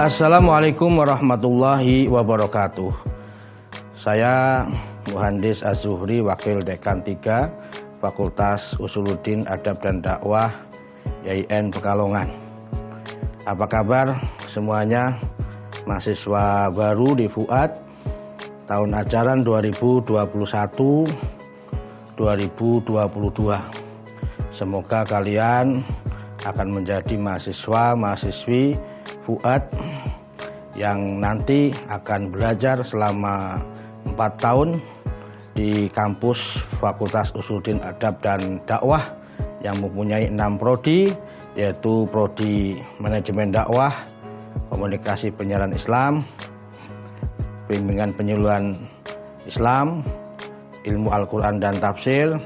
Assalamualaikum warahmatullahi wabarakatuh. Saya Muhandis Az-Zuhri, Wakil Dekan 3 Fakultas Usuluddin Adab dan Dakwah YIN Pekalongan. Apa kabar semuanya mahasiswa baru di FUAD tahun ajaran 2021-2022. Semoga kalian akan menjadi mahasiswa-mahasiswi FUAD yang nanti akan belajar selama 4 tahun di kampus Fakultas Usuluddin Adab dan Dakwah yang mempunyai 6 prodi, yaitu prodi Manajemen Dakwah, Komunikasi Penyiaran Islam, Bimbingan Penyuluhan Islam, Ilmu Al-Quran dan Tafsir,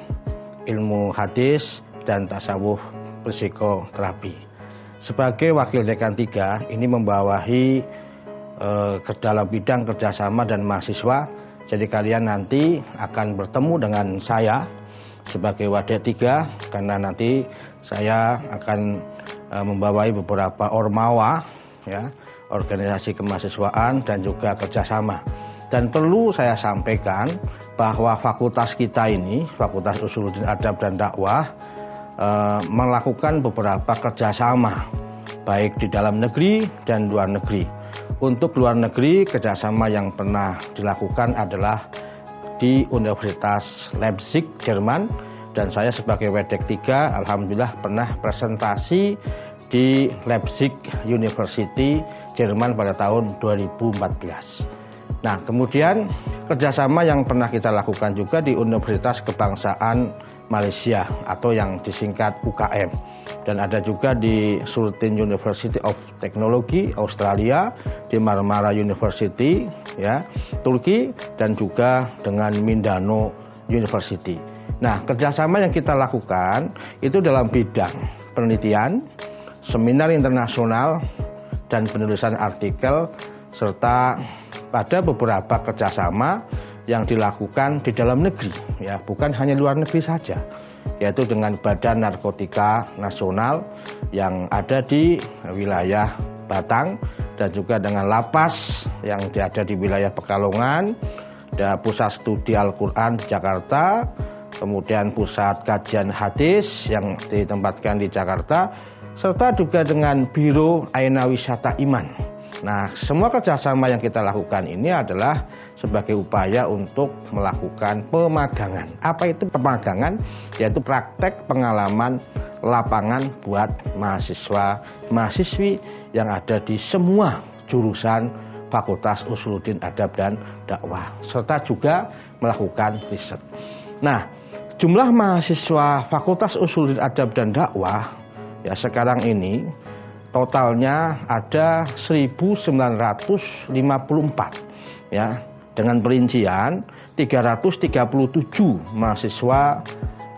Ilmu Hadis, dan Tasawuf Psikoterapi. Sebagai Wakil Dekan 3, ini membawahi ke dalam bidang kerjasama dan mahasiswa. Jadi kalian nanti akan bertemu dengan saya sebagai Wadah 3, karena nanti saya akan membawahi beberapa ormawa, ya, organisasi kemahasiswaan dan juga kerjasama. Dan perlu saya sampaikan bahwa fakultas kita ini, Fakultas Usuluddin Adab dan Dakwah, melakukan beberapa kerjasama baik di dalam negeri dan luar negeri. Untuk luar negeri, kerjasama yang pernah dilakukan adalah di Universitas Leipzig, Jerman, dan saya sebagai Wedek 3 alhamdulillah pernah presentasi di Leipzig University, Jerman pada tahun 2014. Nah, kemudian kerjasama yang pernah kita lakukan juga di Universitas Kebangsaan Malaysia atau yang disingkat UKM, dan ada juga di Sultan University of Technology Australia, di Marmara University, ya, Turki, dan juga dengan Mindanao University. Nah, kerjasama yang kita lakukan itu dalam bidang penelitian, seminar internasional, dan penulisan artikel, serta pada beberapa kerjasama yang dilakukan di dalam negeri, ya, bukan hanya luar negeri saja, yaitu dengan Badan Narkotika Nasional yang ada di wilayah Batang, dan juga dengan lapas yang ada di wilayah Pekalongan, dan Pusat Studi Al-Quran di Jakarta, kemudian Pusat Kajian Hadis yang ditempatkan di Jakarta, serta juga dengan Biro Aina Wisata Iman. Nah, semua kerjasama yang kita lakukan ini adalah sebagai upaya untuk melakukan pemagangan. Apa itu pemagangan? Yaitu praktek pengalaman lapangan buat mahasiswa-mahasiswi yang ada di semua jurusan Fakultas Usuluddin Adab dan Dakwah, serta juga melakukan riset. Nah, jumlah mahasiswa Fakultas Usuluddin Adab dan Dakwah ya sekarang ini totalnya ada 1954, ya, dengan perincian 337 mahasiswa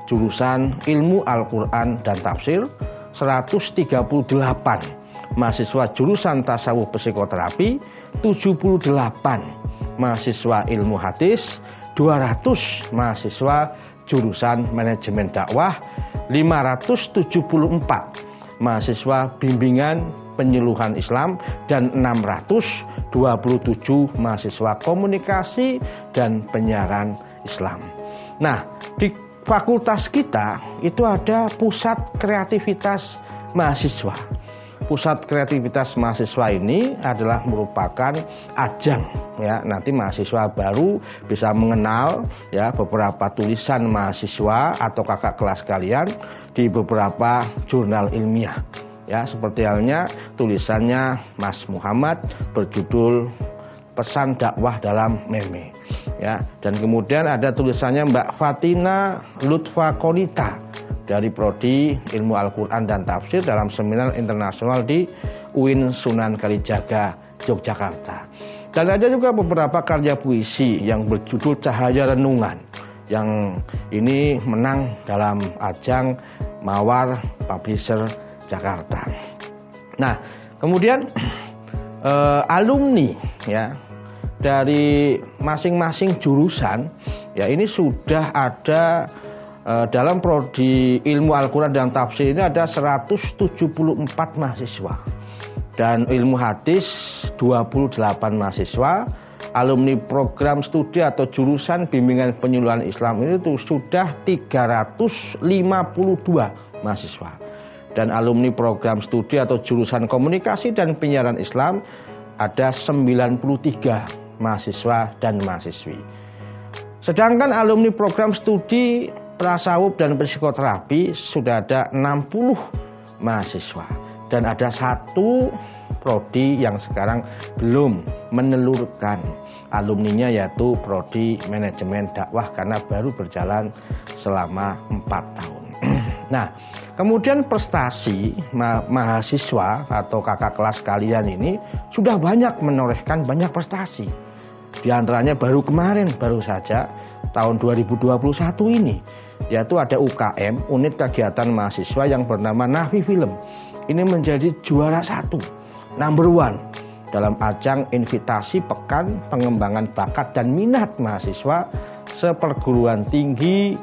jurusan Ilmu Al-Quran dan Tafsir, 138 mahasiswa jurusan Tasawuf Psikoterapi, 78 mahasiswa Ilmu Hadis, 200 mahasiswa jurusan Manajemen Dakwah, 574 mahasiswa Bimbingan Penyuluhan Islam, dan 627 mahasiswa Komunikasi dan Penyiaran Islam. Nah, di fakultas kita itu ada Pusat Kreativitas Mahasiswa. Pusat Kreativitas Mahasiswa ini adalah merupakan ajang, ya, nanti mahasiswa baru bisa mengenal, ya, beberapa tulisan mahasiswa atau kakak kelas kalian di beberapa jurnal ilmiah, ya, seperti halnya tulisannya Mas Muhammad berjudul Pesan Dakwah dalam Meme, ya, dan kemudian ada tulisannya Mbak Fatina Lutfa Konita dari prodi Ilmu Al-Quran dan Tafsir dalam seminar internasional di UIN Sunan Kalijaga, Yogyakarta. Dan ada juga beberapa karya puisi yang berjudul Cahaya Renungan, yang ini menang dalam ajang Mawar Publisher Jakarta. Nah, kemudian alumni, ya, dari masing-masing jurusan, ya, ini sudah ada dalam prodi ilmu Al-Quran dan tafsir ini ada 174 mahasiswa, dan ilmu hadis 28 mahasiswa. Alumni program studi atau jurusan bimbingan penyuluhan Islam ini tuh sudah 352 mahasiswa, dan alumni program studi atau jurusan komunikasi dan penyiaran Islam ada 93 mahasiswa dan mahasiswi. Sedangkan alumni program studi tasawuf dan psikoterapi sudah ada 60 mahasiswa, dan ada satu prodi yang sekarang belum menelurkan alumninya, yaitu prodi manajemen dakwah, karena baru berjalan selama 4 tahun. Nah, kemudian prestasi mahasiswa atau kakak kelas kalian ini sudah banyak menorehkan banyak prestasi. Di antaranya baru saja tahun 2021 ini, yaitu ada UKM, unit kegiatan mahasiswa yang bernama Nahfi Film. Ini menjadi juara 1, number 1 dalam ajang invitasi Pekan Pengembangan Bakat dan Minat Mahasiswa seperguruan tinggi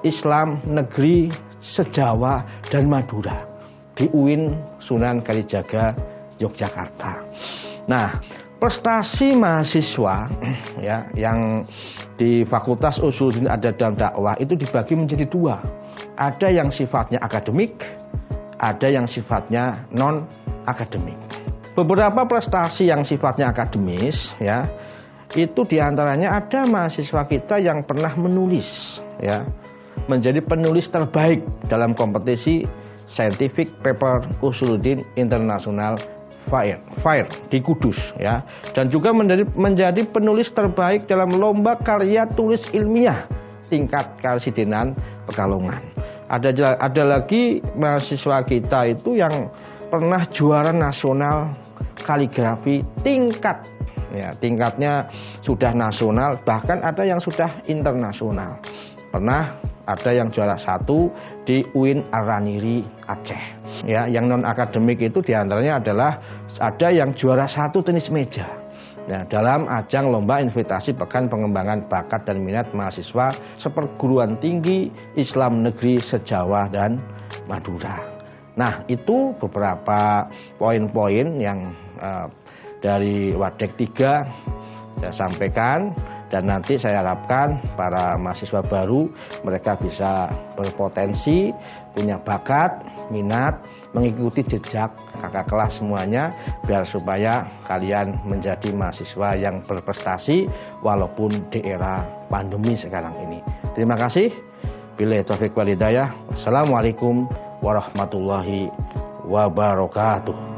Islam Negeri se-Jawa dan Madura di UIN Sunan Kalijaga, Yogyakarta. Nah, prestasi mahasiswa ya yang di Fakultas Usuluddin Adat dan Dakwah itu dibagi menjadi 2. Ada yang sifatnya akademik, ada yang sifatnya non akademik. Beberapa prestasi yang sifatnya akademis ya, itu diantaranya ada mahasiswa kita yang pernah menulis ya, menjadi penulis terbaik dalam kompetisi Scientific Paper Usuluddin International Fair di Kudus ya, dan juga menjadi penulis terbaik dalam lomba karya tulis ilmiah tingkat Karesidenan Pekalongan. Ada lagi mahasiswa kita itu yang pernah juara nasional kaligrafi tingkatnya sudah nasional, bahkan ada yang sudah internasional. Pernah ada yang juara 1 di UIN Araniri Aceh. Ya, yang non akademik itu diantaranya adalah ada yang juara 1 tenis meja. Nah, dalam ajang lomba invitasi Pekan Pengembangan Bakat dan Minat Mahasiswa seperguruan tinggi Islam Negeri se-Jawa dan Madura. Nah, itu beberapa poin-poin yang dari Wadek 3 saya sampaikan, dan nanti saya harapkan para mahasiswa baru mereka bisa berpotensi, punya bakat, minat, mengikuti jejak kakak kelas semuanya, biar supaya kalian menjadi mahasiswa yang berprestasi walaupun di era pandemi sekarang ini. Terima kasih. Billahi taufiq wal hidayah. Wassalamualaikum warahmatullahi wabarakatuh.